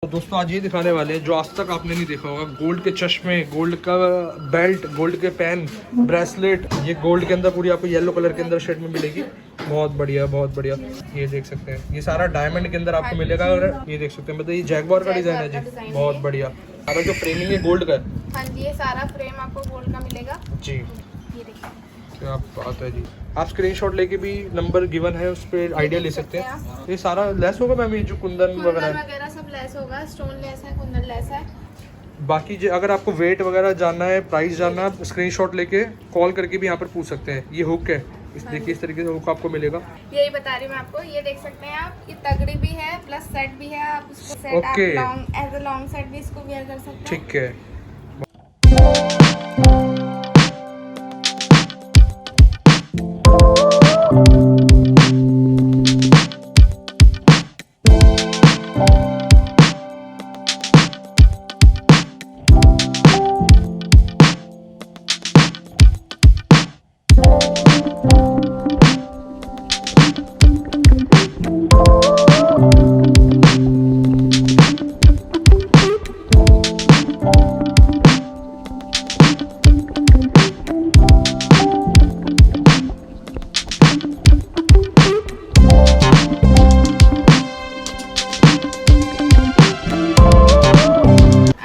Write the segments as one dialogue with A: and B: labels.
A: तो दोस्तों आज ये दिखाने वाले हैं जो आज तक आपने नहीं देखा होगा। गोल्ड के चश्मे, गोल्ड का बेल्ट, गोल्ड के पेन, ब्रेसलेट। ये गोल्ड के अंदर पूरी आपको येलो कलर के अंदर शेड में मिलेगी। बहुत बढ़िया, बहुत बढ़िया। ये देख सकते हैं, ये सारा डायमंड के अंदर आपको मिलेगा। और ये देख सकते हैं, मतलब ये जैगवार का डिजाइन है जी। बहुत बढ़िया। सारा जो फ्रेमिंग है गोल्ड का है।
B: हाँ जी, ये सारा फ्रेम आपको गोल्ड का मिलेगा
A: जी।
B: ये देखिए।
A: क्या बात है जी। आप स्क्रीनशॉट लेके भी नंबर गिवन है उस पर आइडिया ले सकते हैं। ये सारा लेस होगा मैम, ये जो कुंदन वगैरह
B: सब लेस होगा। स्टोन लेस है, कुंदन लेस है।
A: बाकी अगर आपको वेट वगैरह जानना है, प्राइस जानना है, स्क्रीनशॉट लेके कॉल करके भी यहाँ पर पूछ सकते हैं। ये हुक है, इस देखिए इस तरीके से हुक आपको मिलेगा।
B: यही बता रही हूँ मैं आपको। ये देख सकते हैं आप, ये तगड़ी भी है प्लस सेट भी है। आप इसको सेट
A: ओके।
B: आप long as a long set भी इसको वेयर कर सकते हैं।
A: ठीक है।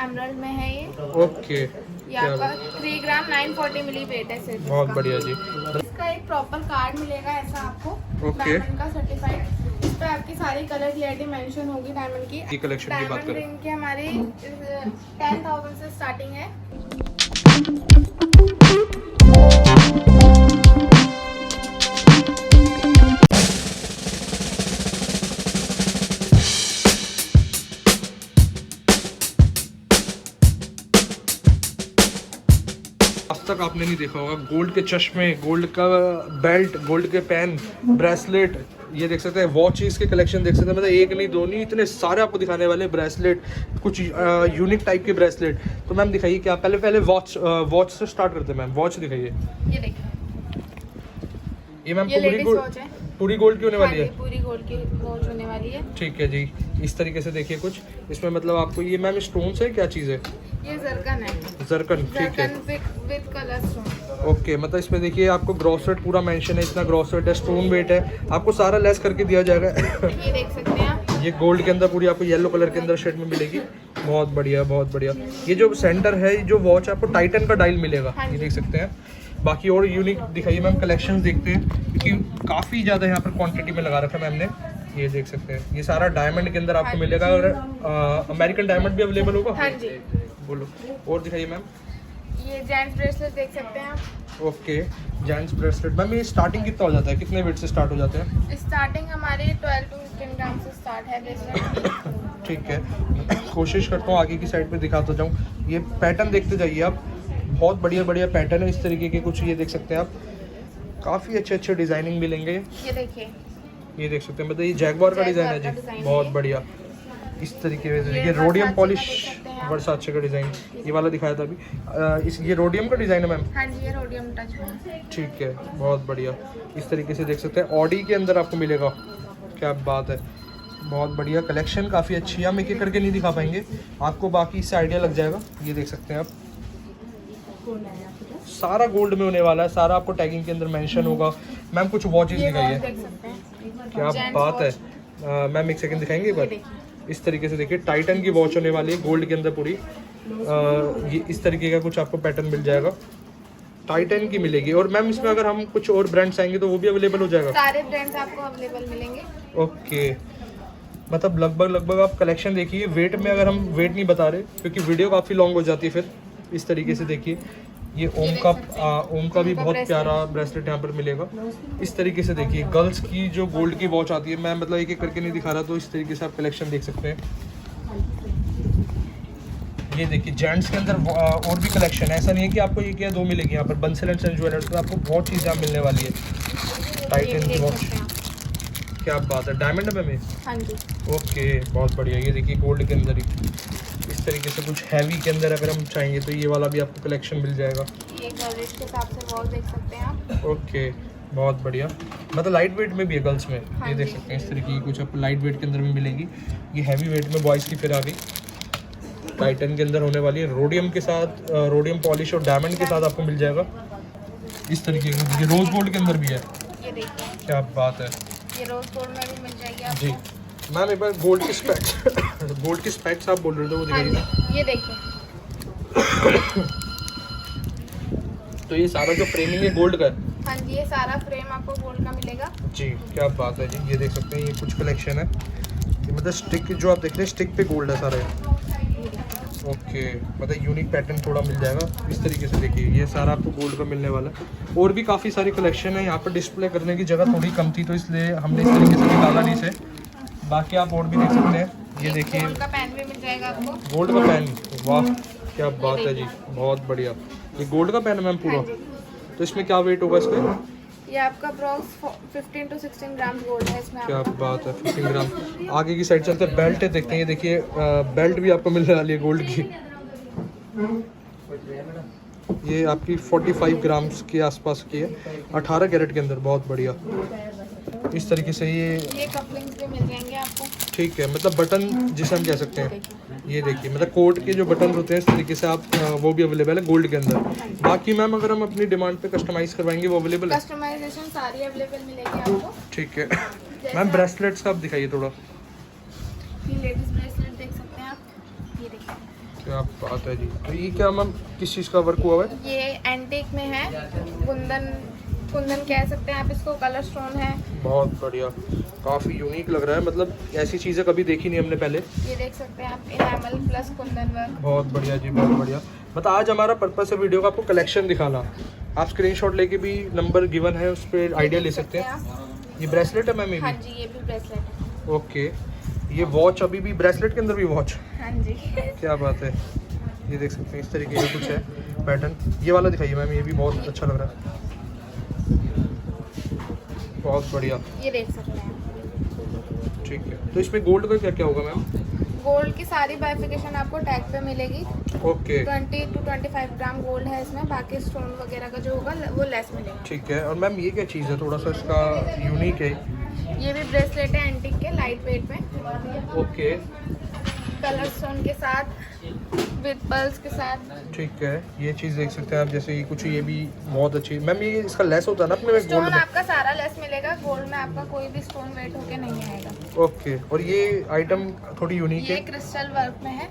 B: एमराल्ड में है ये।
A: ओके।
B: ये आपका 3 ग्राम 940 मिली वेट है सिर्फ।
A: बहुत
B: इसका।
A: बढ़िया जी।
B: इसका एक प्रॉपर कार्ड मिलेगा ऐसा आपको,
A: ओके।
B: डायमंड का सर्टिफाइड। इस पे आपकी सारी कलर क्लियरिटी मेंशन होगी डायमंड की।
A: ये कलेक्शन की बात
B: डायमंड
A: करें,
B: रिंग की हमारी 10,000 से स्टार्टिंग है।
A: आज तक आपने नहीं देखा होगा। गोल्ड के चश्मे, गोल्ड का बेल्ट, गोल्ड के पेन, ब्रेसलेट। ये देख सकते हैं, वॉच इसके कलेक्शन देख सकते हैं। मतलब एक नहीं दो नहीं, इतने सारे आपको दिखाने वाले ब्रेसलेट, कुछ यूनिक टाइप के ब्रेसलेट। तो मैम दिखाइए क्या, पहले वॉच से स्टार्ट करते हैं मैम। वॉच दिखाइए।
B: ये देखिए,
A: ये मैम
B: ये लेडीज वॉच है।
A: पूरी गोल्ड की होने वाली है।
B: पूरी गोल्ड की वॉच होने वाली है।
A: ठीक है जी। इस तरीके से देखिए कुछ इसमें, मतलब आपको ये मैम स्टोन है, क्या चीज़ है?
B: ये जरकन है।
A: जरकन। ठीक है।
B: Zircon with colour stone.
A: Okay, मतलब इसमें देखिए आपको ग्रॉस वेट पूरा मेंशन है, इतना ग्रॉस वेट है, स्टोन वेट है, आपको सारा लेस करके दिया जाएगा।
B: ये देख सकते हैं आप।
A: ये गोल्ड के अंदर पूरी आपको येलो कलर के अंदर शेड में मिलेगी। बहुत बढ़िया, बहुत बढ़िया। ये जो सेंटर है, जो वॉच आपको टाइटन का डायल मिलेगा।
B: हाँ
A: ये
B: जी।
A: देख सकते हैं। बाकी और यूनिक दिखाइए मैम, कलेक्शंस देखते हैं, क्योंकि काफ़ी ज़्यादा यहाँ पर क्वांटिटी में लगा रखा है मैम ने। ये देख सकते हैं, ये सारा डायमंड के अंदर आपको मिलेगा। और अमेरिकन डायमंड भी अवेलेबल होगा।
B: हाँ जी।
A: बोलो और दिखाइए मैम।
B: ये जेंट्स ब्रेसलेट देख सकते हैं आप।
A: Okay, gents bracelet. मैम ये स्टार्टिंग कितना हो जाता है, कितने वेट से स्टार्ट हो जाते हैं?
B: स्टार्टिंग हमारी 12 to 15 ग्राम से स्टार्ट है ब्रेसलेट।
A: ठीक है, कोशिश करता हूँ आगे की साइड पे दिखाता जाऊँ। ये पैटर्न देखते जाइए आप, बहुत बढ़िया बढ़िया पैटर्न है इस तरीके के कुछ। ये देख सकते हैं आप, काफ़ी अच्छे अच्छे डिज़ाइनिंग मिलेंगे।
B: ये देखिए,
A: ये देख सकते हैं, मतलब ये जैगवार का डिज़ाइन है
B: जैगवार का
A: जी।
B: डिज़ाइन
A: बहुत
B: है।
A: बढ़िया। इस तरीके से ये
B: वर्साचे
A: रोडियम
B: का
A: पॉलिश,
B: देख सकते हैं आप।
A: वर्साचे का डिज़ाइन, ये वाला दिखाया था अभी। इस ये रोडियम का डिज़ाइन है मैम।
B: हाँ जी, ये रोडियम टच में।
A: ठीक है, बहुत बढ़िया। इस तरीके से देख सकते हैं, ऑडी के अंदर आपको मिलेगा। क्या बात है, बहुत बढ़िया कलेक्शन, काफ़ी अच्छी है। हम एक एक करके नहीं दिखा पाएंगे आपको, बाकी इससे आइडिया लग जाएगा। ये देख सकते हैं आप, सारा गोल्ड में होने वाला है, सारा आपको टैगिंग के अंदर मेंशन होगा। मैम कुछ वॉचेस
B: ये
A: दिखाइए।
B: देख सकते हैं।
A: क्या
B: जेंट्स
A: बात है।
B: वॉच।
A: मैम एक सेकंड दिखाएंगे एक
B: ये
A: बार।
B: देखिए,
A: इस तरीके से देखिए, टाइटन की वॉच होने वाली है गोल्ड के अंदर पूरी। ये इस तरीके का कुछ आपको पैटर्न मिल जाएगा, टाइटन की मिलेगी। और मैम इसमें अगर हम कुछ और ब्रांड्स आएंगे तो वो भी अवेलेबल हो जाएगा?
B: सारे ब्रांड्स आपको अवेलेबल मिलेंगे।
A: ओके, मतलब लगभग आप कलेक्शन देखिए। वेट में अगर हम वेट नहीं बता रहे, क्योंकि वीडियो काफ़ी लॉन्ग हो जाती है फिर। इस तरीके से देखिए, ये ओम का भी बहुत प्यारा ब्रेसलेट यहाँ पर मिलेगा। इस तरीके से देखिए, गर्ल्स की जो गोल्ड की वॉच आती है, मैं मतलब एक एक करके नहीं दिखा रहा, तो इस तरीके से आप कलेक्शन देख सकते हैं। ये देखिए, जेंट्स के अंदर और भी कलेक्शन है। ऐसा नहीं है कि आपको ये क्या दो मिलेगी यहाँ पर। बंसल एंड सन ज्वेलर्स में आपको बहुत चीज़ें यहाँ मिलने वाली है।
B: ये
A: टाइटन
B: भी
A: की
B: देख
A: वॉच,
B: सकते हैं।
A: क्या बात है, डायमंड में?
B: हाँ जी।
A: ओके, बहुत बढ़िया। ये देखिए गोल्ड के अंदर ही इस तरीके से कुछ हैवी के अंदर अगर हम चाहेंगे तो ये वाला भी आपको कलेक्शन मिल जाएगा।
B: ये गैरेज के हिसाब से वॉल देख सकते हैं आप।
A: ओके, बहुत बढ़िया, मतलब लाइट वेट में भी है गर्ल्स में।
B: हाँ
A: ये देख
B: जी।
A: सकते हैं इस तरीके की कुछ आपको लाइट वेट के अंदर भी मिलेगी। ये हैवी वेट में बॉयज़ की फिर आ गई, टाइटन के अंदर होने वाली है, रोडियम के साथ, रोडियम पॉलिश और डायमंड के साथ आपको मिल जाएगा इस तरीके की। ये रोज गोल्ड के अंदर भी है,
B: ये देखिए,
A: क्या बात है
B: ये रोज गोल्ड में भी मिल जाएगी
A: जी।
B: आपको।
A: मैम एक बार गोल्ड के स्पेक्स गोल्ड के स्पेक्स आप बोल रहे थे वो
B: हाँ
A: दिखाइए।
B: जी, ये देखिए,
A: तो ये सारा जो फ्रेमिंग है गोल्ड का है
B: हाँ जी, ये सारा फ्रेम आपको गोल्ड का मिलेगा।
A: जी, क्या बात है जी। ये देख सकते हैं, ये कुछ कलेक्शन है, ये मतलब स्टिक जो आप देख रहे हैं स्टिक पे गोल्ड है सारा ये। ओके, मतलब यूनिक पैटर्न थोड़ा मिल जाएगा इस तरीके से। देखिए ये सारा आपको गोल्ड का मिलने वाला है। और भी काफ़ी सारी कलेक्शन है, यहाँ पर डिस्प्ले करने की जगह थोड़ी कम थी तो इसलिए हमने इस तरीके से निकाला नहीं इसे। बाकी आप और भी देख सकते हैं, ये देखिए
B: गोल्ड का पेन भी मिल जाएगा आपको।
A: गोल्ड का पेन, वाह क्या बात है जी, बहुत बढ़िया। ये गोल्ड का पेन है मैम पूरा,
B: हाँ जी।
A: तो इसमें क्या वेट होगा इसका?
B: ये आपका अप्रॉक्स 15 to 16 ग्राम गोल्ड है इसमें
A: क्या
B: आपका।
A: बात है, 15 ग्राम। आगे की साइड चलते हैं, बेल्ट है देखते हैं। ये देखिए बेल्ट भी आपको मिलने वाली है गोल्ड की। ये आपकी 45 ग्राम्स के आसपास की है, 18 कैरेट के अंदर, बहुत बढ़िया। इस तरीके से
B: ये कपलिंग्स भी मिल जाएंगे आपको।
A: ठीक है, मतलब बटन जिसे हम कह सकते हैं, ये देखिए मतलब कोट के जो बटन होते हैं इस तरीके से आप वो भी अवेलेबल है गोल्ड के अंदर। बाकी मैम अगर हम अपनी डिमांड पे कस्टमाइज करवाएंगे वो अवेलेबल है?
B: कस्टमाइजेशन सारी अवेलेबल मिलेगी आपको।
A: ठीक है मैम, ब्रेसलेट्स का आप दिखाइए थोड़ा।
B: ये लेडीज ब्रेसलेट देख सकते हैं आप, ये देखिए,
A: क्या बात है जी। तो ये क्या मैम किस चीज़ का वर्क हुआ है?
B: ये एंटीक में है, कुंदन कह सकते हैं आप इसको, कलर स्टोन है।
A: बहुत बढ़िया, काफ़ी यूनिक लग रहा है, मतलब ऐसी चीज़ें कभी देखी नहीं हमने पहले।
B: ये देख सकते हैं आप, इनामल प्लस कुंदन वर्क।
A: बहुत बढ़िया जी, बहुत बढ़िया। मतलब आज हमारा पर्पस है वीडियो का आपको कलेक्शन दिखाना। आप स्क्रीनशॉट लेके भी नंबर गिवन है उस पर आइडिया ले सकते हैं। ये ब्रेसलेट है मैम, ये
B: हाँ
A: भी?
B: जी, ये भी ब्रेसलेट है।
A: ओके, ये वॉच अभी भी ब्रेसलेट के अंदर भी वॉच,
B: हाँ जी।
A: क्या बात है। ये देख सकते हैं इस तरीके का कुछ है पैटर्न। ये वाला दिखाइए मैम, ये भी बहुत अच्छा लग रहा है, बहुत बढ़िया।
B: ये देख सकते हैं।
A: ठीक है, तो इसमें गोल्ड का क्या क्या होगा मैम?
B: गोल्ड की सारी बाइफिकेशन आपको टैग पे मिलेगी।
A: ओके
B: 20 to 25 ग्राम गोल्ड है इसमें, बाकी स्टोन वगैरह का जो होगा वो लेस मिलेगा।
A: ठीक है। और मैम ये क्या चीज़ है, थोड़ा सा इसका यूनिक है?
B: ये भी ब्रेसलेट है एंटीक के, लाइट वेट में,
A: ओके
B: कलर स्टोन के साथ, विद पर्ल्स के साथ।
A: ठीक है, ये चीज़ देख सकते हैं आप, जैसे ये कुछ, ये भी बहुत अच्छी। मैम ये इसका लेस होता है ना अपने में
B: स्टोन
A: गोल्ड में?
B: आपका सारा लेस मिलेगा, गोल्ड में आपका कोई भी स्टोन वेट होके नहीं आएगा।
A: ओके, और ये आइटम थोड़ी यूनिक
B: ये
A: है?
B: क्रिस्टल वर्क में है,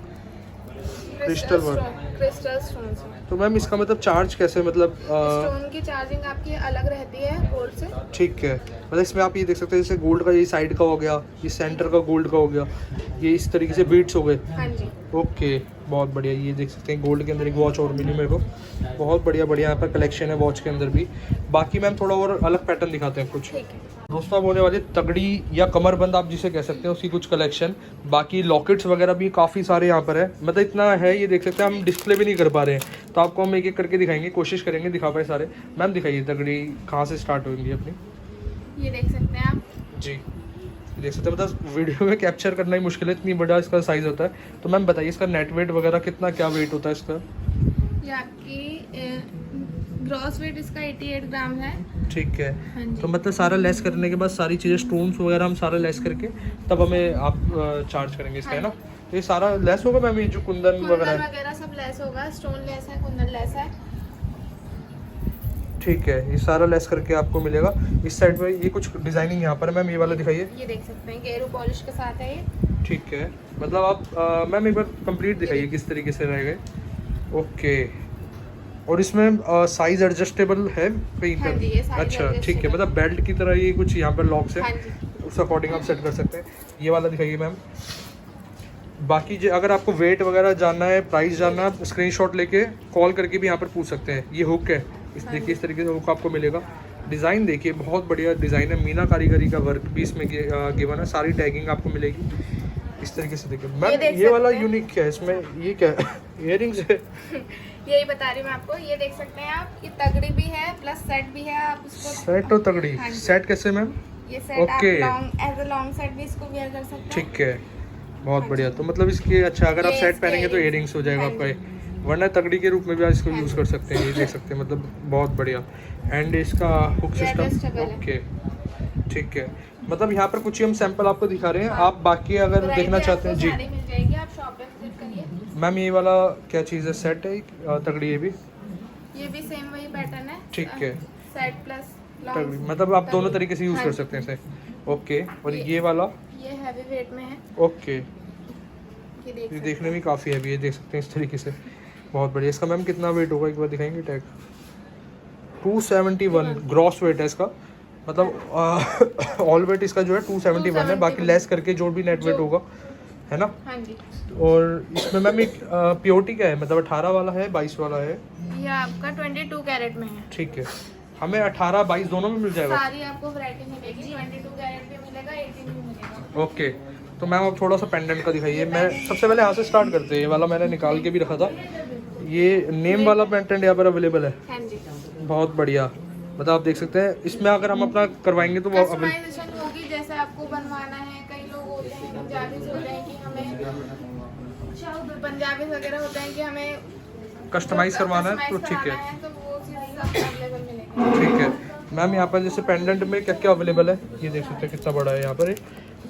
A: क्रिस्टल वर्क।
B: क्रिस्टल स्टोन में।
A: तो मैम इसका मतलब चार्ज कैसे, मतलब
B: स्टोन की चार्जिंग आपकी अलग रहती है गोल्ड से।
A: ठीक है, मतलब इसमें आप ये देख सकते हैं जैसे गोल्ड का ये साइड का हो गया, ये सेंटर का गोल्ड का हो गया, ये इस तरीके से बीट्स हो गए।
B: हाँ जी।
A: ओके, बहुत बढ़िया। ये देख सकते हैं गोल्ड के अंदर एक वॉच और मिली मेरे को, बहुत बढ़िया बढ़िया यहाँ पर कलेक्शन है वॉच के अंदर भी। बाकी मैम थोड़ा और अलग पैटर्न दिखाते हैं कुछ।
B: ठीक है।
A: दोस्तों अब होने वाली तगड़ी या कमरबंद आप जिसे कह सकते हैं उसकी कुछ कलेक्शन। बाकी लॉकेट्स वगैरह भी काफ़ी सारे यहाँ पर है, मतलब इतना है ये देख सकते हैं, हम डिस्प्ले भी नहीं कर पा रहे हैं तो आपको हम एक एक करके दिखाएंगे, कोशिश करेंगे दिखा पाए सारे। मैम दिखाइए तगड़ी कहाँ से स्टार्ट होंगी अपनी?
B: ये देख सकते हैं आप,
A: जी देख सकते हैं, मतलब वीडियो में कैप्चर करना ही मुश्किल है, इतनी बड़ा इसका साइज़ होता है। तो मैम बताइए इसका नेट वेट वगैरह कितना, क्या वेट होता है इसका?
B: ये आपकी ग्रॉस वेट इसका 88 ग्राम है।
A: ठीक है,
B: हाँ जी।
A: तो मतलब सारा लेस करने के बाद सारी चीज़ें स्टोन्स वगैरह हम सारा लेस करके तब हमें आप चार्ज करेंगे इसका, है ना? तो ये सारा लेस होगा मैम, ये जो कुंदन
B: कुंदन
A: वगैरह है?
B: वगैरह सब लेस होगा, स्टोन लेस है, कुंदन लेस है।
A: ठीक है, ये सारा लेस करके आपको मिलेगा। इस साइड पे ये कुछ डिजाइनिंग यहाँ पर है मैम, ये वाला दिखाइए।
B: ये देख सकते हैं गेरू पॉलिश के साथ है ये।
A: ठीक है, मतलब आप मैम एक बार कंप्लीट दिखाइए किस तरीके से रहेगा। ओके, और इसमें साइज एडजस्टेबल है कहीं
B: हाँ
A: पर?
B: जी, ये size
A: अच्छा ठीक है,
B: adjustable।
A: मतलब बेल्ट की तरह ये कुछ यहाँ पर लॉक्स है,
B: हाँ जी।
A: उस अकॉर्डिंग आप सेट कर सकते हैं। ये वाला दिखाइए मैम। बाकी जो अगर आपको वेट वगैरह जानना है, प्राइस जानना है, आप स्क्रीनशॉट लेके कॉल करके भी यहाँ पर पूछ सकते हैं। ये हुक है, इस देखिए इस तरीके से हुक आपको मिलेगा। डिज़ाइन देखिए बहुत बढ़िया डिज़ाइन है, मीना कारीगरी का वर्क भी इसमें गिवन है, सारी टैगिंग आपको मिलेगी इस तरीके से। देखिए मैम
B: देख
A: ये वाला
B: सकते हैं।
A: यूनिक क्या है इसमें, ये क्या है? इयररिंग्स है?
B: यही बता रही हूँ मैं आपको, ये देख सकते हैं आप, ये तगड़ी भी है प्लस सेट भी है, आप इसको
A: सेट और तगड़ी।
B: हाँ जी।
A: सेट कैसे मैम?
B: ये सेट आप
A: okay.
B: Long as a long set भी इसको वेयर कर सकते हैं।
A: ठीक है, बहुत बढ़िया। तो मतलब इसके अच्छा अगर आप
B: ये
A: सेट
B: इसके
A: पहनेंगे तो
B: earrings
A: इयरिंग्स हो जाएगा
B: हाँ
A: आपका ये। वरना तगड़ी के रूप में भी आप इसको यूज़ कर सकते हैं। ये देख सकते हैं, मतलब बहुत बढ़िया। एंड इसका हुक सिस्टम
B: adjustable है।
A: ओके, ठीक है। मतलब यहाँ पर कुछ ही हम सैंपल आपको दिखा रहे हैं, आप बाकी अगर देखना चाहते हैं जी।
B: सारी मिल जाएगी, आप शॉप पे विजिट करिए।
A: मैम ये वाला क्या चीज़ है, सेट है तगड़ी? ये
B: भी सेम वही पैटर्न है।
A: ठीक है,
B: सेट प्लस
A: तगड़ी मतलब आप दोनों तरीके से यूज़
B: हाँ
A: कर
B: जी।
A: सकते हैं इसे। ओके, और ये वाला
B: ये हैवी वेट में है।
A: ओके,
B: ये देख
A: ये
B: सकते
A: देखने में काफ़ी हैवी है, देख सकते हैं इस तरीके से, बहुत बढ़िया। इसका मैम कितना वेट होगा, एक बार दिखाएंगे टैग? 271 ग्रॉस वेट है इसका, मतलब ऑल वेट इसका जो है 271 है, बाकी लेस करके जो भी नेट वेट होगा, है ना?
B: हाँ जी।
A: और इसमें मैम एक प्योरिटी क्या है, मतलब 18 वाला है, 22 वाला है?
B: ये आपका 22 कैरेट में है।
A: ठीक है, हमें 18 22 दोनों में मिल जाएगा?
B: सारी आपको वैरायटी मिलेगी, 22 कैरेट भी मिलेगा, 18 भी मिलेगा।
A: ओके, तो मैम आप थोड़ा सा पेंडेंट का दिखाइए। मैं सबसे पहले यहाँ से स्टार्ट करते हैं। ये वाला मैंने निकाल के भी रखा था, ये नेम वाला पेंडेंट यहाँ पर अवेलेबल है।
B: हाँ जी।
A: बहुत बढ़िया, मतलब आप देख सकते हैं इसमें अगर हम अपना करवाएंगे तो वो
B: कस्टमाइजेशन होगी, जैसे आपको बनवाना है। कई लोग होते हैं पंजाबी होते हैं कि हमें पंजाबी वगैरह होते हैं कि हमें
A: कस्टमाइज करवाना है तो ठीक है,
B: तो वो चीज़ सब अवेलेबल मिलेगी।
A: ठीक है। मैम यहाँ पर जैसे पेंडेंट में क्या क्या अवेलेबल है, ये देख सकते हैं कितना बड़ा है यहाँ पर।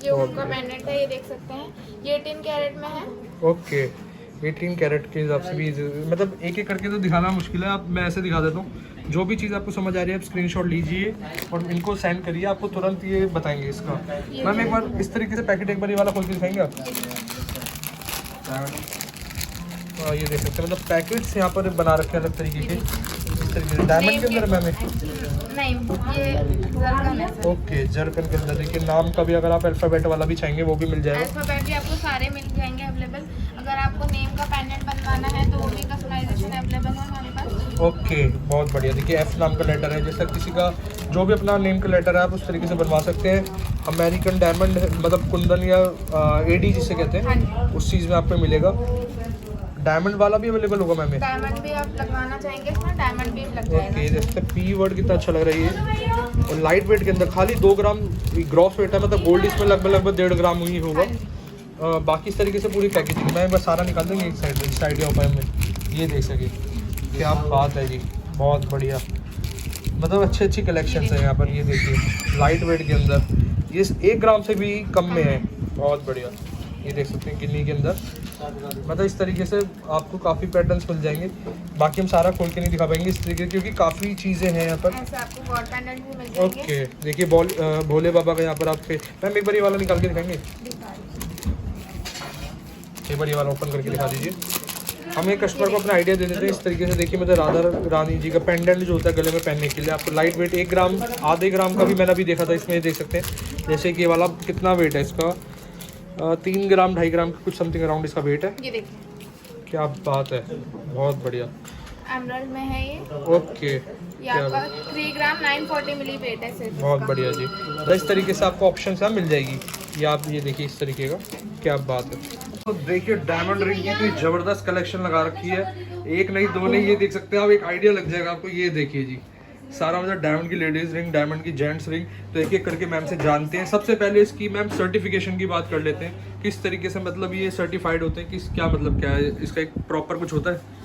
B: ये उनका पेंडेंट है, ये देख सकते हैं, ये 18 कैरेट में है।
A: ओके, 18 कैरेट के हिसाब से भी मतलब एक एक करके तो दिखाना मुश्किल है, आप मैं ऐसे दिखा देता हूँ। जो भी चीज़ आपको समझ आ रही है आप स्क्रीनशॉट लीजिए और इनको सेंड करिए, आपको तुरंत ये बताएंगे इसका। मैम एक बार इस तरीके से पैकेट एक बार ये वाला खोल के दिखाएंगे आप? हाँ, ये देख सकते हैं, मतलब पैकेट्स यहाँ पर बना रखे हैं अलग तरीके के, इस तरीके से। डायमंड के अंदर मैम
B: नहीं, ये जरकन है सर।
A: ओके, जरकन के अंदर देखिए, नाम का भी अगर आप अल्फ़ाबेट वाला भी चाहेंगे वो भी मिल जाएगा।
B: अल्फाबेट भी आपको सारे मिल जाएंगे अवेलेबल। अगर आपको नेम का पेंडेंट बनवाना है तो वो भी कस्टमाइजेशन अवेलेबल है हमारे पास।
A: ओके, बहुत बढ़िया। देखिए एफ नाम का लेटर है, जैसा किसी का जो भी अपना नेम का लेटर है आप उस तरीके से बनवा सकते हैं। अमेरिकन डायमंड मतलब कुंदन या एडी जिसे कहते हैं, उस चीज़ में आपको मिलेगा। डायमंड वाला भी अवेलेबल होगा मैम?
B: डायमंड भी आप लगवाना चाहेंगे इसमें, डायमंड भी लग जाएगा।
A: ओके, देखते हैं पी वर्ड कितना अच्छा लग रहा है ये। और लाइट वेट के अंदर खाली 2 ग्राम ग्रॉस वेट है, मतलब गोल्ड इसमें लगभग 1.5 ग्राम ही होगा। बाकी इस तरीके से पूरी पैकेजिंग मैं बस सारा निकाल देंगे एक साइड में, साइड ऑफ में ये देख सके। क्या बात है जी, बहुत बढ़िया, मतलब अच्छी कलेक्शंस है यहाँ पर। ये देखिए लाइट वेट के अंदर ये 1 ग्राम से भी कम में है, बहुत बढ़िया। ये देख सकते हैं किन्नी के अंदर, मतलब इस तरीके से आपको काफ़ी पैटर्न्स मिल जाएंगे। बाकी हम सारा खोल के नहीं दिखा पाएंगे इस तरीके, क्योंकि काफ़ी चीज़ें हैं यहाँ पर।
B: ऐसे आपको गॉड पेंडेंट भी मिल जाएंगे।
A: ओके, देखिए भोले बाबा का यहाँ पर आपके मैम एक बार ये वाला निकाल के दिखाएंगे, एक बार ये वाला ओपन करके दिखा दीजिए। हम एक कस्टमर को अपना आइडिया दे देते हैं इस तरीके से। देखिए मतलब राधा रानी जी का पेंडेंट जो होता है गले में पहनने के लिए, आपको लाइट वेट 1 ग्राम आधे ग्राम का भी मैंने अभी देखा था इसमें, देख सकते हैं। जैसे कि ये वाला कितना वेट है इसका, 3 ग्राम 2.5 ग्राम कुछ समथिंग अराउंड इसका वेट है।
B: ये देखिए
A: क्या बात है, बहुत बढ़िया।
B: एमराल्ड में है ये।
A: ओके,
B: ये आपका 3 ग्राम 940 मिली वेट है सिर्फ।
A: बहुत बढ़िया जी। तो इस तरीके से आपको ऑप्शन यहाँ मिल जाएगी। ये आप ये देखिए इस तरीके का, क्या बात है। तो देखिए डायमंड रिंग की तो जबरदस्त कलेक्शन लगा रखी है, एक नहीं दो नहीं, ये देख सकते हैं आप, एक आइडिया लग जाएगा आपको। ये देखिए जी, सारा मतलब डायमंड की लेडीज रिंग, डायमंड की जेंट्स रिंग। तो एक एक करके मैम से जानते हैं। सबसे पहले इसकी मैम सर्टिफिकेशन की बात कर लेते हैं, किस तरीके से मतलब ये सर्टिफाइड होते हैं, किस क्या मतलब क्या है इसका, एक प्रॉपर कुछ होता है?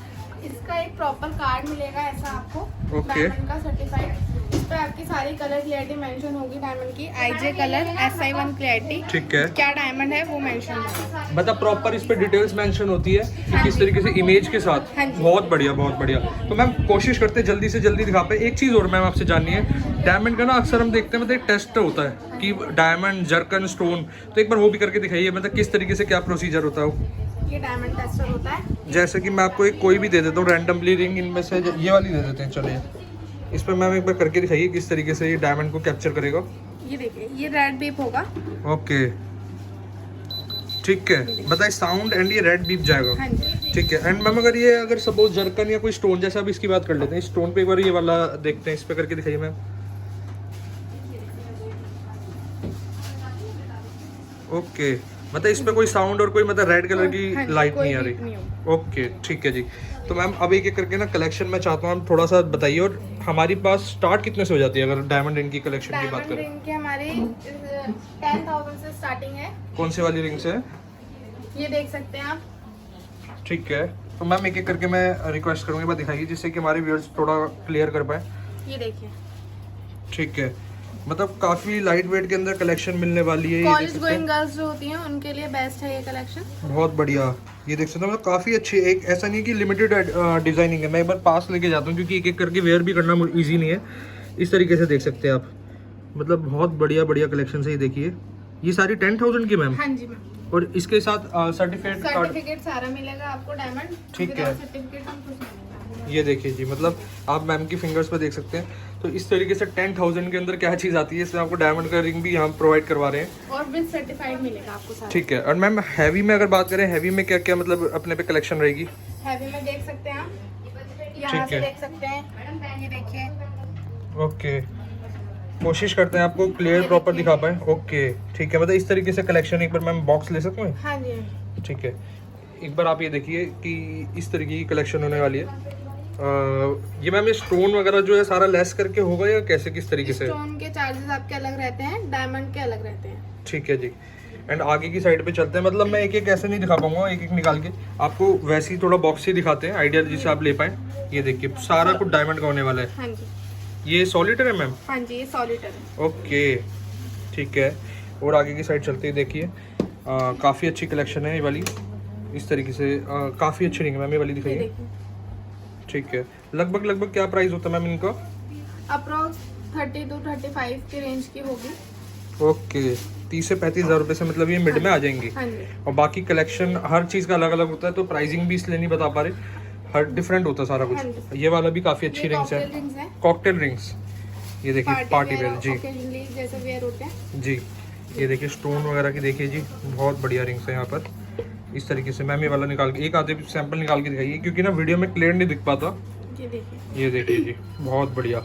B: इसका एक प्रॉपर कार्ड मिलेगा ऐसा आपको,
A: ओके।
B: डायमंड का सर्टिफाइड। इस पे आपकी सारी कलर क्लैरिटी मेंशन होगी डायमंड की, आईजे कलर, SI1 क्लैरिटी,
A: ठीक है,
B: क्या डायमंड है वो मेंशन है।
A: मतलब प्रॉपर इस पे डिटेल्स मेंशन होती है कि किस तरीके से इमेज के साथ।
B: हाँ जी।
A: बहुत बढ़िया, बहुत बढ़िया। तो मैम कोशिश करते हैं जल्दी से जल्दी दिखा पाए। एक चीज़ और मैम आपसे जाननी है, डायमंड का ना अक्सर हम देखते हैं मतलब एक टेस्ट होता है कि डायमंड जर्कन स्टोन, तो एक बार वो भी करके दिखाइए, मतलब किस तरीके से क्या प्रोसीजर होता है वो।
B: ये डायमंड टेस्टर होता है।
A: जैसे कि मैं आपको एक कोई भी दे देता हूँ रैंडमली रिंग, इनमें से ये वाली दे देते हैं, चलिए इस पर मैम एक बार करके दिखाइए किस तरीके से ये डायमंड को कैप्चर करेगा।
B: ये देखिए, ये रेड बीप होगा।
A: ओके, ठीक है, बताइए साउंड एंड ये रेड बीप जाएगा।
B: हाँ जी।
A: ठीक है। एंड मैम अगर ये अगर सपोज जर्कन या कोई स्टोन, जैसा अब इसकी बात कर लेते हैं, इस स्टोन पे एक बार ये वाला देखते हैं, इस पे करके दिखाइए मैम। ओके, मतलब इस पे कोई साउंड और कोई मतलब रेड कलर की
B: हाँ जी,
A: लाइट
B: कोई
A: नहीं आ
B: बीप
A: रही।
B: नहीं होगा।
A: ओके, ठीक है जी। तो मैम अब एक एक करके ना कलेक्शन मैं चाहता हूँ हम थोड़ा सा बताइए, और हमारे पास स्टार्ट कितने से हो जाती है अगर डायमंड रिंग की कलेक्शन की बात
B: डायमंड
A: करें?
B: रिंग की हमारी 10,000 से स्टार्टिंग है।
A: कौन सी वाली रिंग से है?
B: ये देख सकते हैं आप।
A: ठीक है, तो मैम एक एक करके मैं रिक्वेस्ट करूँगी, बात दिखाइए जिससे कि हमारे व्यूअर्स थोड़ा क्लियर कर पाए।
B: ये देखिए,
A: ठीक है, मतलब काफ़ी लाइट वेट के अंदर कलेक्शन मिलने वाली है।
B: कॉलेज गोइंग गर्ल्स जो होती हैं उनके लिए बेस्ट है ये कलेक्शन।
A: बहुत बढ़िया, ये देख सकते हो मतलब काफ़ी अच्छी, एक ऐसा नहीं कि लिमिटेड डिज़ाइनिंग है। मैं एक बार पास लेके जाता हूँ क्योंकि एक एक करके वेयर भी करना ईजी नहीं है। इस तरीके से देख सकते हैं आप, मतलब बहुत बढ़िया बढ़िया कलेक्शन है। ये देखिए, ये सारी 10,000 की मैम।
B: हाँ जी मैम,
A: और इसके साथ
B: सर्टिफिकेट सारा मिलेगा आपको डायमंड।
A: ठीक है।
B: सर्टिफिकेट हम कुछ नहीं देंगे।
A: ये देखिए जी, मतलब आप मैम की फिंगर्स पे देख सकते हैं। तो इस तरीके से 10,000 के अंदर क्या चीज़ आती है, इसमें आपको डायमंड का रिंग भी यहाँ प्रोवाइड करवा रहे हैं
B: और विद सर्टिफाइड मिलेगा आपको सारा।
A: ठीक है। और मैम हैवी में अगर बात करें, हैवी में क्या क्या मतलब अपने पे कलेक्शन रहेगी?
B: हैवी में देख सकते हैं आप, यहाँ से देख सकते हैं, ये देखिए।
A: ओके, कोशिश करते हैं आपको क्लियर प्रॉपर दिखा पाए। ओके ठीक है, मतलब इस तरीके से कलेक्शन। एक बार मैम बॉक्स ले सकूँ?
B: हाँ जी
A: ठीक है, एक बार आप ये देखिए कि इस तरीके की कलेक्शन होने वाली है। ये मैम ये स्टोन वगैरह जो है सारा लेस करके होगा या कैसे, किस तरीके से?
B: स्टोन के चार्जेस आपके अलग रहते हैं, डायमंड के अलग रहते हैं।
A: ठीक है जी। एंड आगे की साइड पे चलते हैं, मतलब मैं एक एक ऐसे नहीं दिखा पाऊंगा, एक एक निकाल के आपको वैसे ही थोड़ा बॉक्स ही दिखाते हैं, आइडिया जिसे आप ले पाए। ये देखिए सारा कुछ डायमंड का होने वाला है।
B: हाँ जी,
A: ये सॉलिटर है मैम?
B: हाँ जी, ये सॉलिटर है।
A: ओके ठीक है, और आगे की साइड चलते ही देखिए काफ़ी अच्छी कलेक्शन है ये वाली। इस तरीके से काफ़ी अच्छी रिंग है मैम, ये वाली दिखाइए। ठीक है, लगभग क्या प्राइस होता है मैम इनका?
B: अप्रोक्स 30 to 35 के रेंज की होगी।
A: ओके, 30 से 35 हज़ार रुपये से मतलब ये मिड में आ जाएंगी।
B: हाँ जी,
A: और बाकी कलेक्शन हर चीज़ का अलग अलग होता है, तो प्राइसिंग भी इसलिए नहीं बता पा रहे, हर डिफरेंट होता है सारा
B: हाँ
A: कुछ। ये वाला भी काफ़ी अच्छी रिंग्स है, कॉकटेल रिंग्स। ये देखिए पार्टी वेयर जी
B: जैसे वेयर होते हैं
A: जी। ये देखिए स्टोन वगैरह की देखिए जी, बहुत बढ़िया रिंग्स है यहाँ पर। इस तरीके से मैम ये वाला निकाल के एक आधे सैंपल निकाल के दिखाइए, क्योंकि ना वीडियो में क्लियर नहीं दिख पाता। ये देखिए जी, बहुत बढ़िया।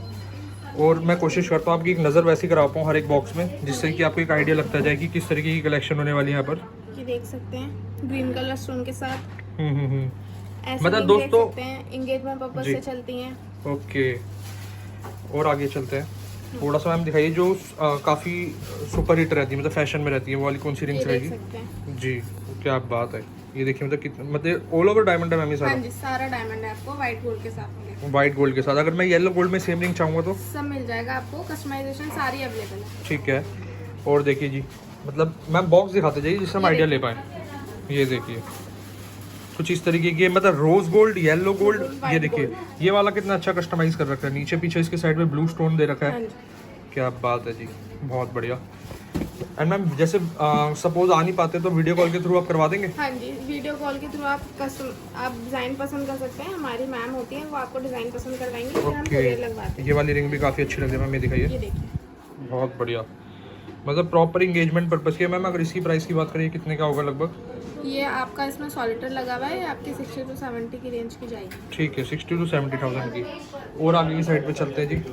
A: और मैं कोशिश करता हूँ आपकी एक नज़र वैसी करा पाऊँ हर एक बॉक्स में, जिससे कि आपको एक आइडिया लगता जाए कि किस तरीके की कलेक्शन होने वाली है यहाँ पर।
B: ये देख सकते हैं ग्रीन कलर स्टोन के साथ। ऐसे
A: मतलब
B: ring
A: दोस्तों
B: देख सकते हैं, एंगेजमेंट पर्पस से चलती हैं।
A: ओके, और आगे चलते हैं थोड़ा सा मैम दिखाइए जो काफ़ी सुपर हिट रहती है, मतलब फैशन में रहती है, वो वाली कौन सी रिंग्स
B: ये देख
A: रहेगी?
B: सकते हैं।
A: जी क्या बात है, ये देखिए मतलब कितना, मतलब ऑल ओवर डायमंड है मैम ये
B: हाँ
A: सारा?
B: जी, सारा डायमंड है आपको व्हाइट गोल्ड के साथ मिलेगा।
A: वाइट गोल्ड के साथ। अगर मैं येलो गोल्ड में सेम रिंग चाहूँगा तो?
B: सब मिल जाएगा आपको, कस्टमाइजेशन सारी अवेलेबल है।
A: ठीक है, और देखिए जी, मतलब मैम बॉक्स दिखाते जाइए जिससे हम आइडिया ले पाए। ये देखिए कुछ इस तरीके की, मतलब रोज गोल्ड, येलो गोल्ड। ये देखिए ये वाला कितना अच्छा कस्टमाइज कर रखा है, नीचे पीछे इसके साइड में ब्लू स्टोन दे रखा है। क्या बात है जी, बहुत बढ़िया। एंड मैम जैसे सपोज आ नहीं पाते तो वीडियो कॉल के थ्रू आप करवा देंगे?
B: हाँ जी, वीडियो कॉल के थ्रू आप डिज़ाइन पसंद कर सकते हैं। हमारी मैम होती है, वो आपको डिज़ाइन पसंद करवाएंगे, फिर हम कोरियर लगवाते हैं।
A: ये वाली रिंग भी काफ़ी अच्छी लग रही है मैम, ये दिखाइए।
B: ये देखिए
A: बहुत बढ़िया, मतलब प्रॉपर इंगेजमेंट पर्पस की है। मैम अगर इसकी प्राइस की बात करिए कितने का होगा लगभग?
B: ये आपका इसमें सॉलिटर लगा हुआ है, आपकी 60 to 70 की रेंज की जाएगी।
A: ठीक है, 60 to 70,000 की। और आगे की साइड पे चलते हैं जी,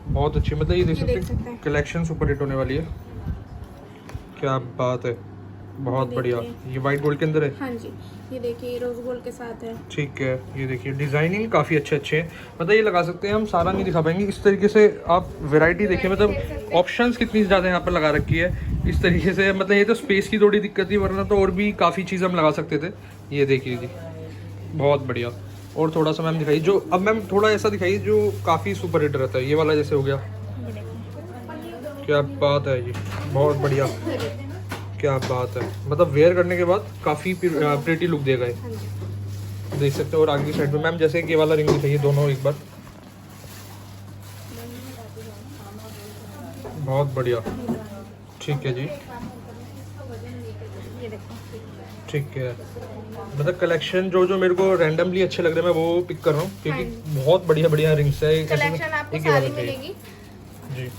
A: बहुत अच्छी, मतलब ये देख सकते हैं कलेक्शन सुपर हिट होने वाली है। क्या बात है, बहुत बढ़िया। ये वाइट गोल्ड के अंदर है?
B: हाँ जी, ये देखिए रोज गोल्ड के साथ है।
A: ठीक है, ये देखिए डिजाइनिंग काफ़ी अच्छे हैं, मतलब ये लगा सकते हैं हम, सारा नहीं दिखा पाएंगे। इस तरीके से आप वैरायटी देखिए, मतलब ऑप्शंस कितनी ज़्यादा यहाँ पर लगा रखी है इस तरीके से। मतलब ये तो स्पेस की थोड़ी दिक्कत थी, वरना तो और भी काफ़ी चीज़ हम लगा सकते थे। ये देखिए जी, बहुत बढ़िया। और थोड़ा सा मैम दिखाइए जो, अब मैम थोड़ा ऐसा दिखाइए जो काफ़ी सुपर हिट रहता है, ये वाला जैसे हो गया। क्या बात है जी, बहुत बढ़िया। क्या बात है, मतलब वेयर करने के बाद काफ़ी प्रिटी लुक देगा ये, देख सकते हो। और आगे की साइड में मैम जैसे कि ये वाला रिंग दिखाइए दोनों एक बार। बहुत बढ़िया, ठीक है जी, ठीक है। मतलब कलेक्शन जो जो मेरे को रैंडमली अच्छे लग रहे हैं मैं वो पिक कर रहा हूँ, क्योंकि बहुत बढ़िया बढ़िया रिंग्स है।
B: कलेक्शन आपको सारी मिलेगी
A: जी।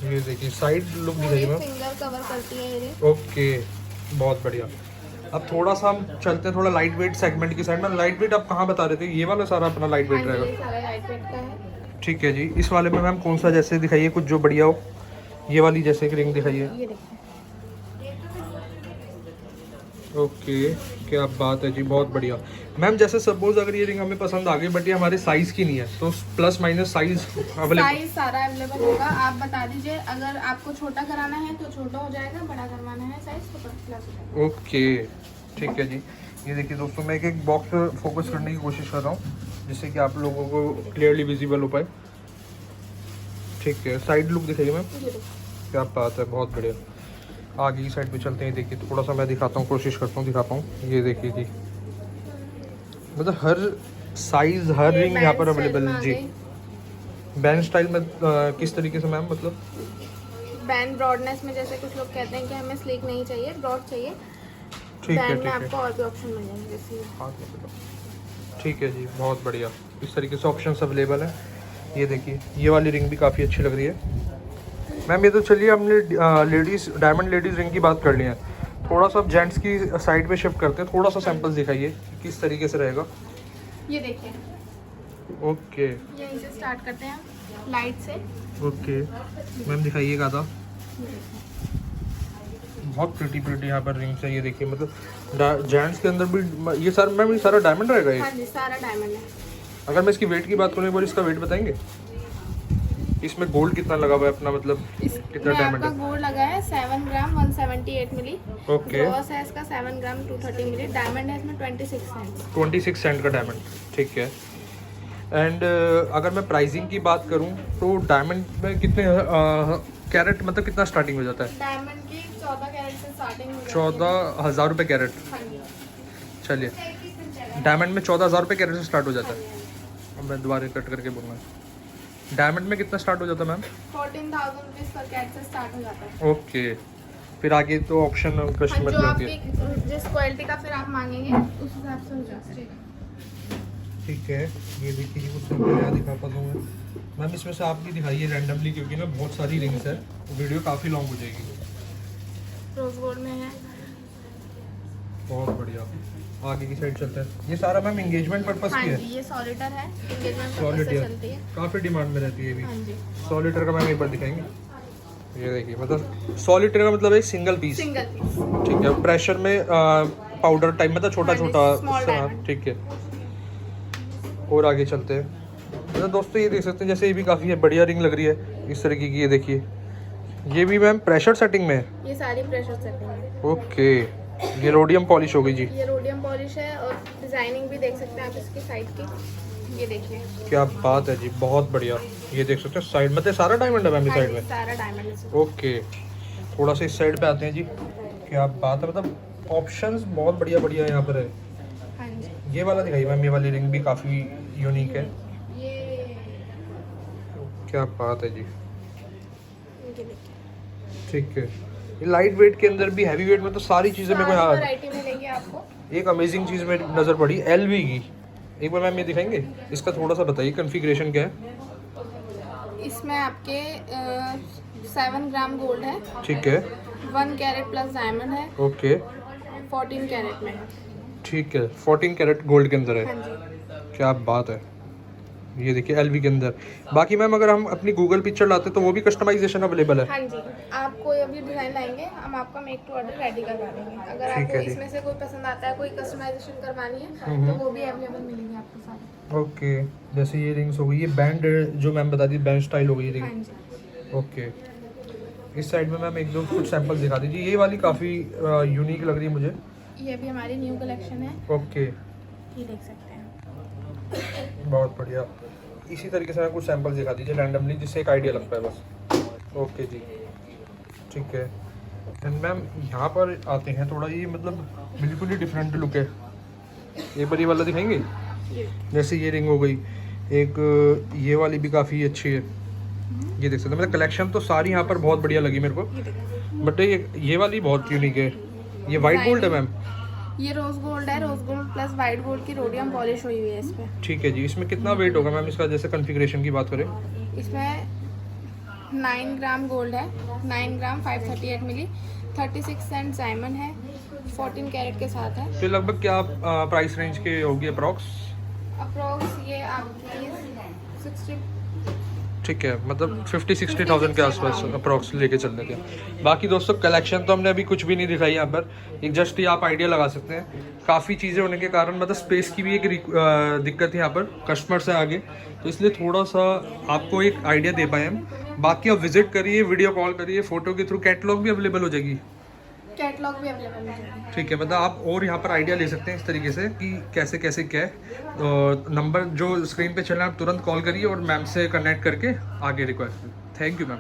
A: ये देखिए साइड लुक दिखाइए मैम।
B: फिंगर कवर करती है ये।
A: ओके, बहुत बढ़िया। अब थोड़ा सा हम चलते हैं थोड़ा लाइट वेट सेगमेंट की साइड में। लाइट वेट आप कहाँ बता रहे थे? ये वाला सारा अपना लाइट वेट रहेगा?
B: ये सारा लाइट वेट का है।
A: ठीक है जी। इस वाले में मैम कौन सा जैसे दिखाइए कुछ जो बढ़िया हो? ये वाली जैसे कि रिंग दिखाइए।
B: ये देखिए,
A: ओके, क्या बात है जी, बहुत बढ़िया। मैम जैसे सपोज अगर ये रिंग हमें पसंद आ गई बट ये हमारे साइज़ की नहीं है, तो plus minus size available?
B: Size सारा अवेलेबल होगा, आप बता दीजिए। अगर आपको छोटा कराना है तो छोटा हो जाएगा, बड़ा करवाना है साइज तो प्लस हो जाएगा।
A: ओके, ठीक है जी। ये देखिए दोस्तों, मैं एक एक बॉक्स पे फोकस करने की कोशिश कर रहा हूँ जिससे कि आप लोगों को क्लियरली विजिबल हो पाए। ठीक है, साइड लुक दिखाइए मैम। क्या बात है, बहुत बढ़िया। आगे की साइड पे चलते हैं। देखिए थोड़ा सा मैं दिखाता हूँ, कोशिश करता हूँ दिखा पाऊँ। ये देखिए जी, मतलब हर साइज हर रिंग यहाँ पर अवेलेबल है जी। बैंड स्टाइल में किस तरीके से मैम, मतलब
B: बैंड ब्रॉडनेस में, जैसे कुछ लोग कहते हैं कि हमें स्लीक नहीं चाहिए, ब्रॉड चाहिए,
A: ठीक है
B: बैंड
A: ठीक
B: में
A: है।
B: आपको और भी ऑप्शन मिल जाएंगे जैसे ये।
A: हाथ में चलो। ठीक है जी, बहुत बढ़िया। इस तरीके से ऑप्शंस अवेलेबल है। ये देखिए, ये वाली रिंग भी काफ़ी अच्छी लग रही है मैम। ये तो चलिए हमने लेडीज़ डायमंड लेडीज़ रिंग की बात कर ली है। थोड़ा सा जेंट्स की साइड पे शिफ्ट करते हैं, थोड़ा सा सैंपल्स दिखाइए कि किस तरीके से रहेगा।
B: ये देखिए,
A: ओके
B: यहीं से स्टार्ट करते हैं हम लाइट से।
A: ओके मैम, दिखाइएगा था। बहुत प्रिटी यहाँ पर रिंग्स है। ये देखिए, मतलब जेंट्स के अंदर भी ये सारा मैम, ये सारा डायमंड रहेगा ये?
B: हाँ जी, सारा डायमंड है।
A: अगर मैं इसकी वेट की बात करूँ एक बार, इसका वेट बताएंगे? इसमें गोल्ड कितना लगा हुआ है अपना, मतलब कितना डायमंड
B: आपका
A: है?
B: गोल्ड लगा है 7 ग्राम 178 मिली।
A: ओके,
B: ग्रॉस है इसका 7 ग्राम 230 मिली। डायमंड है इसमें 26 सेंट।
A: 26 सेंट का डायमंड, ठीक है। एंड अगर मैं प्राइसिंग की बात करूं तो डायमंड में कितने कैरेट, मतलब कितना स्टार्टिंग हो जाता है?
B: डायमंड की 14 कैरेट से स्टार्टिंग हो जाती है।
A: 14,000 रुपये कैरेट।
B: हाँ जी।
A: चलिए, डायमंड में 14,000 रुपये कैरेट से स्टार्ट हो जाता है। अब मैं दोबारा कट करके बोलूँगा, डायमंड में कितना स्टार्ट हो जाता है मैम?
B: 14,000 रुपीज पर कैरेट से स्टार्ट हो जाता है।
A: ओके, फिर आगे तो ऑप्शन
B: हाँ,
A: कस्टमर
B: जो
A: की होती है।
B: आपकी जिस क्वालिटी का फिर आप मांगेंगे उस हिसाब से हो जाता है।
A: ठीक है, ये देखिए कुछ सैंपल यहाँ दिखा पाता हूँ मैं मैम। इसमें से आप भी दिखाइए रैंडमली, क्योंकि ना बहुत सारी रिंग्स है, वीडियो काफ़ी लॉन्ग हो जाएगी।
B: रोज गोल्ड में है।
A: बहुत बढ़िया। आगे की साइड चलते हैं। ये सारा मैम एंगेजमेंट पर्पस
B: हाँ
A: की है?
B: जी, ये सॉलिटर है, एंगेजमेंट पर्पस से
A: सॉलिटर
B: चलती है।
A: काफ़ी डिमांड में रहती है ये
B: हाँ
A: भी।
B: जी,
A: सॉलिटर का मैम एक बार दिखाएंगे। ये देखिए, मतलब सॉलिटर का मतलब एक सिंगल पीस,
B: सिंगल पीस।
A: ठीक है। प्रेशर में पाउडर टाइप, मतलब छोटा
B: हाँ जी,
A: छोटा,
B: small diamond।
A: ठीक है। और आगे चलते हैं। मतलब दोस्तों ये देख सकते हैं, जैसे ये भी काफ़ी बढ़िया रिंग लग रही है इस तरीके की। ये देखिए, ये भी मैम प्रेशर सेटिंग में है?
B: ये सारी प्रेशर सेटिंग है।
A: ओके, ये रोडियम पॉलिश हो गई जी।
B: ये रोडियम पॉलिश है और डिजाइनिंग भी देख सकते हैं आप इसकी साइड की। ये देखिए,
A: क्या बात है जी, बहुत बढ़िया। ये देख सकते हैं साइड, मतलब सारा डायमंड है मैम इस
B: हाँ
A: साइड
B: जी,
A: में?
B: सारा डायमंड है।
A: ओके, थोड़ा सा इस साइड पे आते हैं जी। क्या बात है, मतलब ऑप्शंस बहुत बढ़िया बढ़िया यहाँ पर है।
B: हाँ जी,
A: ये वाला दिखाइए मैम, ये वाली रिंग भी काफ़ी यूनिक है।
B: ये
A: क्या बात है जी,
B: देखिए,
A: ठीक है। ये लाइट वेट के अंदर भी, हैवी वेट में तो सारी चीज़ें मेरे को यहाँ
B: वैरायटी मिलेगी आपको।
A: एक अमेजिंग चीज़ में नज़र पड़ी, एलवी की। एक बार मैम ये दिखाएंगे, इसका थोड़ा सा बताइए कॉन्फ़िगरेशन क्या है?
B: इसमें आपके 7 ग्राम गोल्ड है,
A: ठीक है,
B: 1 कैरेट प्लस डायमंड है,
A: ओके,
B: 14 कैरेट में है।
A: ठीक है। 14 कैरेट गोल्ड के अंदर है।
B: हाँ जी,
A: क्या बात है। ये देखिए एलवी के अंदर। बाकी मैम अगर हम अपनी गूगल पिक्चर लाते तो वो भी कस्टमाइजेशन अवेलेबल है?
B: हाँ जी, आप कोई अभी डिज़ाइन लाएंगे, हम आपका मेक टू ऑर्डर रेडी करवा देंगे। अगर
A: ठीक
B: आपको
A: है जी।
B: इसमें से कोई पसंद आता है, कोई कस्टमाइजेशन करवानी है, तो वो भी अवेलेबल मिलेंगे आपको साथ।
A: ओके, जैसे ये रिंग्स हो गई, ये बैंड जो मैम बता दी, बैंड स्टाइल हो गई
B: हाँ
A: रिंग।
B: जी,
A: ओके, इस साइड में मैम एक दो कुछ सैंपल दिखा दीजिए। ये वाली काफ़ी यूनिक लग रही है मुझे।
B: ये भी हमारी न्यू कलेक्शन है,
A: ओके,
B: ये देख सकते हैं।
A: बहुत बढ़िया। इसी तरीके से मैं कुछ सैंपल दिखा दीजिए रैंडमली, जिससे एक आइडिया लगता है बस। ओके जी, ठीक है। एंड मैम यहाँ पर आते हैं, थोड़ा ये मतलब बिल्कुल ही डिफरेंट लुक है। एक बार ये वाला दिखाएंगे,
B: ये
A: जैसे ये रिंग हो गई एक, ये वाली भी काफ़ी अच्छी है। ये देख सकते हैं, मतलब कलेक्शन तो सारी यहाँ पर बहुत बढ़िया लगी मेरे को,
B: ये देखो,
A: बट ये वाली बहुत यूनिक है। ये वाइट गोल्ड है मैम?
B: ये रोज गोल्ड है, rose gold plus white gold की रोडियम पॉलिश हुई हुई है इस पे।
A: ठीक है जी। इसमें कितना वेट होगा मैम इसका, जैसे कॉन्फ़िगरेशन की बात करें?
B: इसमें 9 ग्राम गोल्ड है, 9 ग्राम 538 मिली, 36 सेंट डायमंड है, 14 कैरेट के साथ है।
A: तो लगभग क्या प्राइस रेंज के होगी अप्रॉक्स?
B: अप्रोक्स ये आपकी 60।
A: ठीक है, मतलब 50-60,000 के आसपास अप्रॉक्स लेके चल लेते हैं। बाकी दोस्तों कलेक्शन तो हमने अभी कुछ भी नहीं दिखाई यहाँ पर, एक जस्ट ये आप आइडिया लगा सकते हैं। काफ़ी चीज़ें होने के कारण मतलब स्पेस की भी एक दिक्कत है यहाँ पर, कस्टमर्स है आगे, तो इसलिए थोड़ा सा आपको एक आइडिया दे पाए हम। बाकी आप विजिट करिए, वीडियो कॉल करिए, फ़ोटो के थ्रू कैटलॉग भी अवेलेबल हो जाएगी।
B: कैटलॉग भी अवेलेबल है।
A: ठीक है, मतलब आप और यहाँ पर आइडिया ले सकते हैं इस तरीके से कि कैसे कैसे क्या है। तो नंबर जो स्क्रीन पे चल रहा है आप तुरंत कॉल करिए और मैम से कनेक्ट करके आगे रिक्वेस्ट। Thank you ma'am.